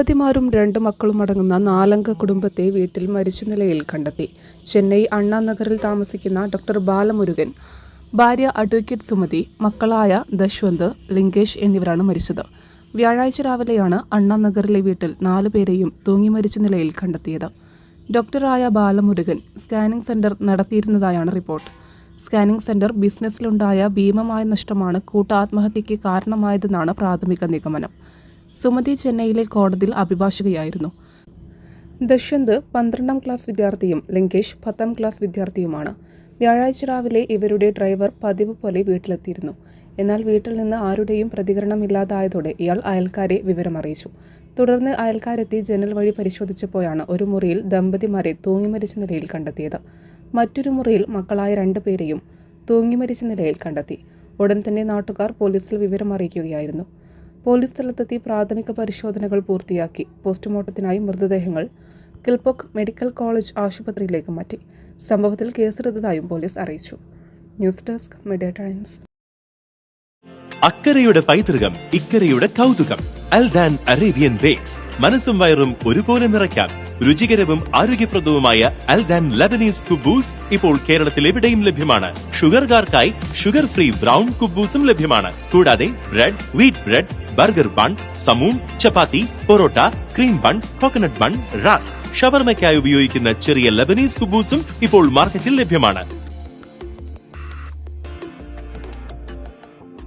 ദമ്പതിമാരും 2 മക്കളും അടങ്ങുന്ന 4-അംഗ കുടുംബത്തെ വീട്ടിൽ മരിച്ച നിലയിൽ കണ്ടെത്തി. ചെന്നൈ അണ്ണാ നഗറിൽ താമസിക്കുന്ന ഡോക്ടർ ബാലമുരുകൻ, ഭാര്യ അഡ്വക്കേറ്റ് സുമതി, മക്കളായ ദശ്വന്ത്, ലിങ്കേഷ് എന്നിവരാണ് മരിച്ചത്. വ്യാഴാഴ്ച രാവിലെയാണ് അണ്ണാ നഗറിലെ വീട്ടിൽ 4 പേരെയും തൂങ്ങി മരിച്ച നിലയിൽ കണ്ടെത്തിയത്. ഡോക്ടറായ ബാലമുരുകൻ സ്കാനിംഗ് സെന്റർ നടത്തിയിരുന്നതായാണ് റിപ്പോർട്ട്. സ്കാനിംഗ് സെന്റർ ബിസിനസ്സിലുണ്ടായ ഭീമമായ നഷ്ടമാണ് കൂട്ടാത്മഹത്യയ്ക്ക് കാരണമായതെന്നാണ് പ്രാഥമിക നിഗമനം. സുമതി ചെന്നൈയിലെ കോടതിയിൽ അഭിഭാഷകയായിരുന്നു. ദശ്വന്ത് 12ാം ക്ലാസ് വിദ്യാർത്ഥിയും ലിങ്കേഷ് 10ാം ക്ലാസ് വിദ്യാർത്ഥിയുമാണ്. വ്യാഴാഴ്ച രാവിലെ ഇവരുടെ ഡ്രൈവർ പതിവ് പോലെ വീട്ടിലെത്തിയിരുന്നു. എന്നാൽ വീട്ടിൽ നിന്ന് ആരുടെയും പ്രതികരണമില്ലാതായതോടെ ഇയാൾ അയൽക്കാരെ വിവരമറിയിച്ചു. തുടർന്ന് അയൽക്കാരെത്തി ജനൽ വഴി പരിശോധിച്ചപ്പോഴാണ് ഒരു മുറിയിൽ ദമ്പതിമാരെ തൂങ്ങിമരിച്ച നിലയിൽ കണ്ടെത്തിയത്. മറ്റൊരു മുറിയിൽ മക്കളായ 2 പേരെയും തൂങ്ങിമരിച്ച നിലയിൽ കണ്ടെത്തി. ഉടൻ തന്നെ നാട്ടുകാർ പോലീസിൽ വിവരമറിയിക്കുകയായിരുന്നു. പോലീസ് സ്ഥലത്തെത്തി പ്രാഥമിക പരിശോധനകൾ പൂർത്തിയാക്കി. പോസ്റ്റ്മോർട്ടത്തിനായി മൃതദേഹങ്ങൾ കിൽപോക്ക് മെഡിക്കൽ കോളേജ് ആശുപത്രിയിലേക്ക് മാറ്റി. സംഭവത്തിൽ കേസെടുത്തതായും പോലീസ് അറിയിച്ചു. ന്യൂസ് ഡെസ്ക് മീഡിയ ടൈംസ്. അക്കരയുടെ പൈതൃകം, ഇക്കരയുടെ കൗതുകം. അൽദാൻ അറേബ്യൻ ബേക്സ്. മനസ്സും വയറും ഒരുപോലെ നിറയ്ക്കാൻ രുചികരവും ആരോഗ്യപ്രദവുമായ അൽദാൻ ലബനീസ് കുബൂസ് ഇപ്പോൾ കേരളത്തിൽ എവിടെയും ലഭ്യമാണ്. ഷുഗർകാർക്കായി ഷുഗർ ഫ്രീ ബ്രൗൺ കുബൂസും ലഭ്യമാണ്. കൂടാതെ bread, wheat bread, burger bun, സമൂൺ, chapati, parotta, cream bun, coconut bun, rusk, ഷവർമയ്ക്കായി ഉപയോഗിക്കുന്ന ചെറിയ ലബനീസ് കുബൂസും ഇപ്പോൾ മാർക്കറ്റിൽ ലഭ്യമാണ്.